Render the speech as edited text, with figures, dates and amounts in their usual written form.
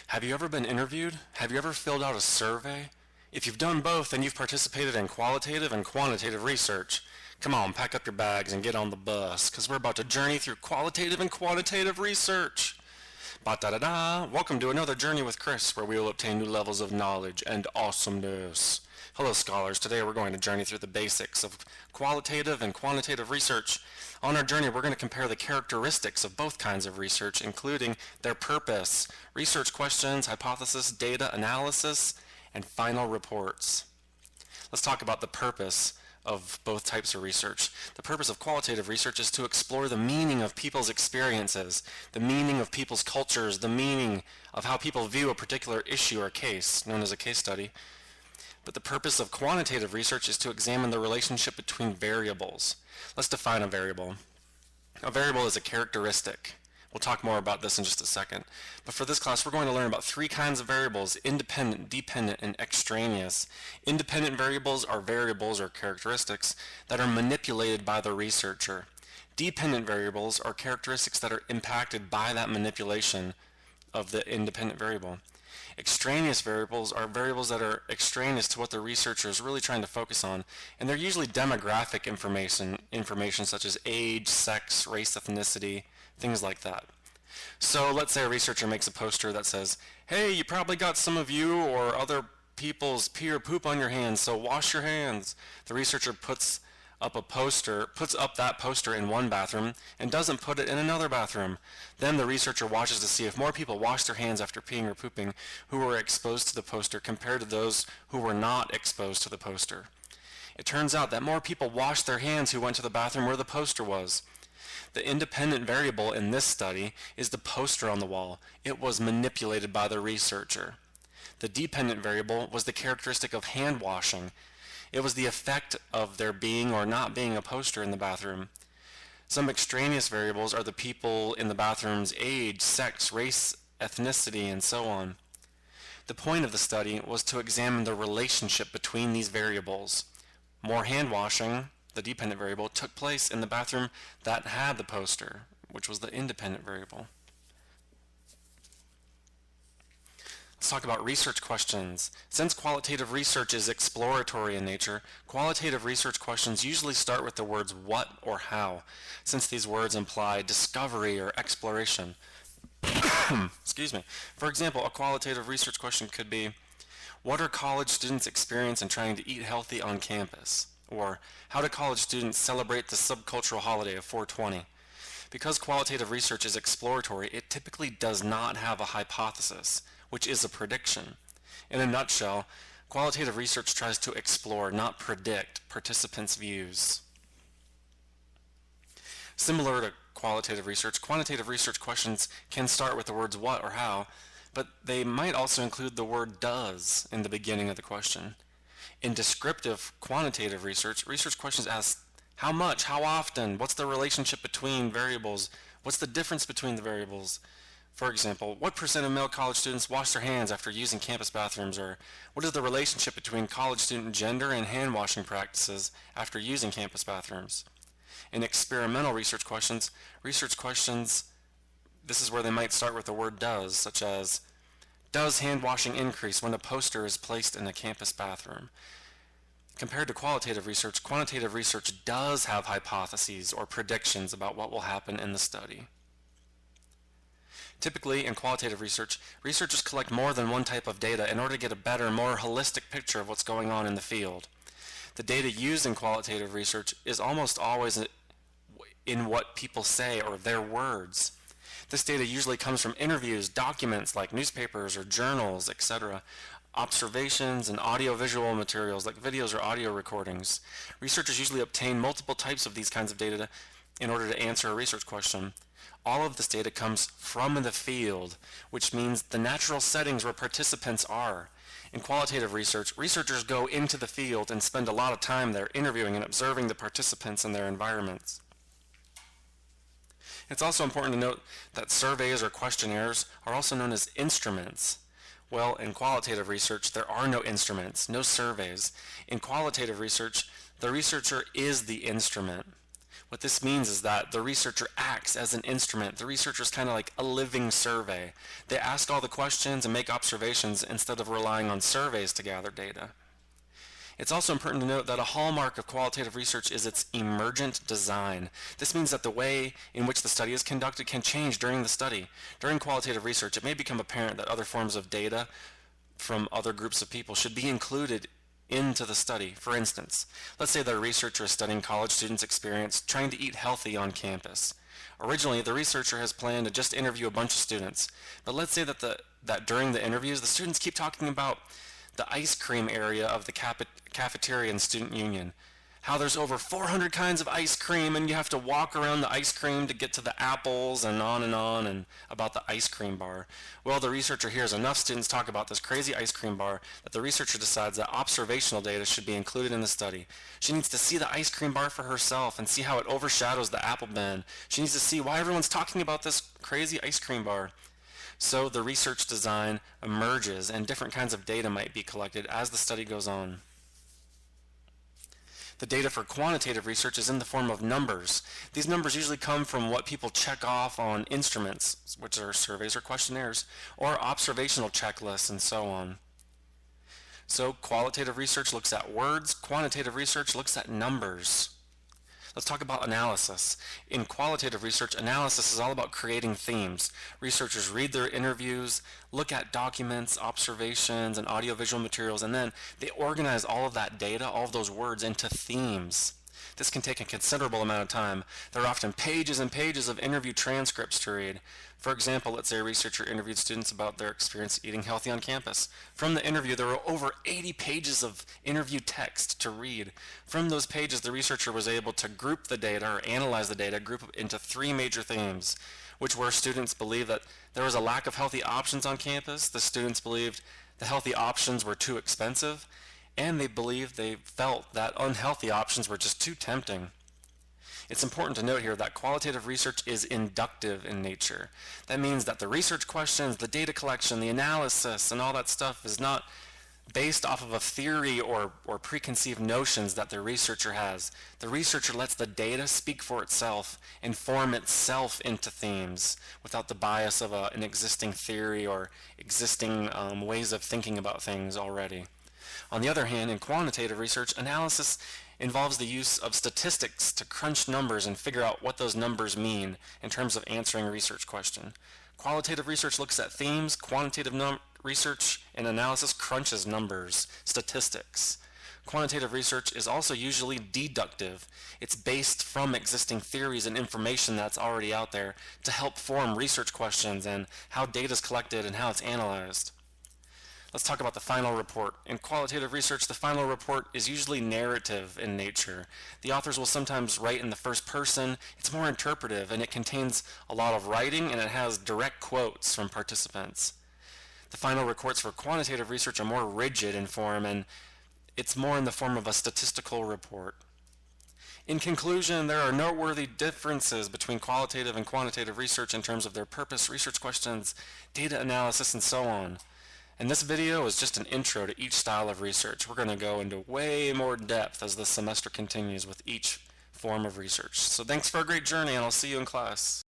Have you ever been interviewed? Have you ever filled out a survey? If you've done both, then you've participated in qualitative and quantitative research. Come on, pack up your bags and get on the bus, because we're about to journey through qualitative and quantitative research. Ba-da-da-da! Welcome to another Journey with Chris, where we will obtain new levels of knowledge and awesomeness. Hello, scholars. Today we're going to journey through the basics of qualitative and quantitative research. On our journey, we're going to compare the characteristics of both kinds of research, including their purpose, research questions, hypothesis, data analysis, and final reports. Let's talk about the purpose of both types of research. The purpose of qualitative research is to explore the meaning of people's experiences, the meaning of people's cultures, the meaning of how people view a particular issue or case, known as a case study. But the purpose of quantitative research is to examine the relationship between variables. Let's define a variable. A variable is a characteristic. We'll talk more about this in just a second. But for this class, we're going to learn about three kinds of variables: independent, dependent, and extraneous. Independent variables are variables or characteristics that are manipulated by the researcher. Dependent variables are characteristics that are impacted by that manipulation of the independent variable. Extraneous variables are variables that are extraneous to what the researcher is really trying to focus on, and they're usually demographic information such as age, sex, race, ethnicity, things like that. So let's say a researcher makes a poster that says, "Hey, you probably got some of you or other people's pee or poop on your hands, so wash your hands." The researcher puts up that poster in one bathroom and doesn't put it in another bathroom. Then the researcher watches to see if more people wash their hands after peeing or pooping who were exposed to the poster compared to those who were not exposed to the poster. It turns out that more people washed their hands who went to the bathroom where the poster was. The independent variable in this study is the poster on the wall. It was manipulated by the researcher. The dependent variable was the characteristic of hand washing. It was the effect of there being or not being a poster in the bathroom. Some extraneous variables are the people in the bathroom's age, sex, race, ethnicity, and so on. The point of the study was to examine the relationship between these variables. More hand washing, the dependent variable, took place in the bathroom that had the poster, which was the independent variable. Let's talk about research questions. Since qualitative research is exploratory in nature, qualitative research questions usually start with the words what or how, since these words imply discovery or exploration. Excuse me. For example, a qualitative research question could be, what are college students experience in trying to eat healthy on campus? Or, how do college students celebrate the subcultural holiday of 420? Because qualitative research is exploratory, it typically does not have a hypothesis, which is a prediction. In a nutshell, qualitative research tries to explore, not predict, participants' views. Similar to qualitative research, quantitative research questions can start with the words what or how, but they might also include the word does in the beginning of the question. In descriptive quantitative research, research questions ask how much, how often, what's the relationship between variables, what's the difference between the variables. For example, what percent of male college students wash their hands after using campus bathrooms, or what is the relationship between college student gender and hand washing practices after using campus bathrooms? In experimental research questions, this is where they might start with the word does, such as, does hand washing increase when a poster is placed in a campus bathroom? Compared to qualitative research, quantitative research does have hypotheses or predictions about what will happen in the study. Typically, in qualitative research, researchers collect more than one type of data in order to get a better, more holistic picture of what's going on in the field. The data used in qualitative research is almost always in what people say or their words. This data usually comes from interviews, documents like newspapers or journals, etc., observations, and audio-visual materials like videos or audio recordings. Researchers usually obtain multiple types of these kinds of data in order to answer a research question. All of this data comes from the field, which means the natural settings where participants are. In qualitative research, researchers go into the field and spend a lot of time there interviewing and observing the participants in their environments. It's also important to note that surveys or questionnaires are also known as instruments. Well, in qualitative research, there are no instruments, no surveys. In qualitative research, the researcher is the instrument. What this means is that the researcher acts as an instrument. The researcher is kind of like a living survey. They ask all the questions and make observations instead of relying on surveys to gather data. It's also important to note that a hallmark of qualitative research is its emergent design. This means that the way in which the study is conducted can change during the study. During qualitative research, it may become apparent that other forms of data from other groups of people should be included into the study. For instance, let's say that a researcher is studying college students' experience trying to eat healthy on campus. Originally, the researcher has planned to just interview a bunch of students, but let's say that during the interviews, the students keep talking about the ice cream area of the cafeteria and student union. How there's over 400 kinds of ice cream and you have to walk around the ice cream to get to the apples and on and about the ice cream bar. Well, the researcher hears enough students talk about this crazy ice cream bar that the researcher decides that observational data should be included in the study. She needs to see the ice cream bar for herself and see how it overshadows the apple bin. She needs to see why everyone's talking about this crazy ice cream bar. So the research design emerges and different kinds of data might be collected as the study goes on. The data for quantitative research is in the form of numbers. These numbers usually come from what people check off on instruments, which are surveys or questionnaires, or observational checklists and so on. So qualitative research looks at words, quantitative research looks at numbers. Let's talk about analysis. In qualitative research, analysis is all about creating themes. Researchers read their interviews, look at documents, observations, and audiovisual materials, and then they organize all of that data, all of those words, into themes. This can take a considerable amount of time. There are often pages and pages of interview transcripts to read. For example, let's say a researcher interviewed students about their experience eating healthy on campus. From the interview, there were over 80 pages of interview text to read. From those pages, the researcher was able to group the data or analyze the data, group it into three major themes, which were students believed that there was a lack of healthy options on campus, the students believed the healthy options were too expensive, and they felt that unhealthy options were just too tempting. It's important to note here that qualitative research is inductive in nature. That means that the research questions, the data collection, the analysis, and all that stuff is not based off of a theory or preconceived notions that the researcher has. The researcher lets the data speak for itself and form itself into themes without the bias of an existing theory or existing ways of thinking about things already. On the other hand, in quantitative research, analysis involves the use of statistics to crunch numbers and figure out what those numbers mean in terms of answering a research question. Qualitative research looks at themes, quantitative research and analysis crunches numbers, statistics. Quantitative research is also usually deductive. It's based from existing theories and information that's already out there to help form research questions and how data is collected and how it's analyzed. Let's talk about the final report. In qualitative research, the final report is usually narrative in nature. The authors will sometimes write in the first person. It's more interpretive, and it contains a lot of writing, and it has direct quotes from participants. The final reports for quantitative research are more rigid in form, and it's more in the form of a statistical report. In conclusion, there are noteworthy differences between qualitative and quantitative research in terms of their purpose, research questions, data analysis, and so on. And this video is just an intro to each style of research. We're going to go into way more depth as the semester continues with each form of research. So thanks for a great journey, and I'll see you in class.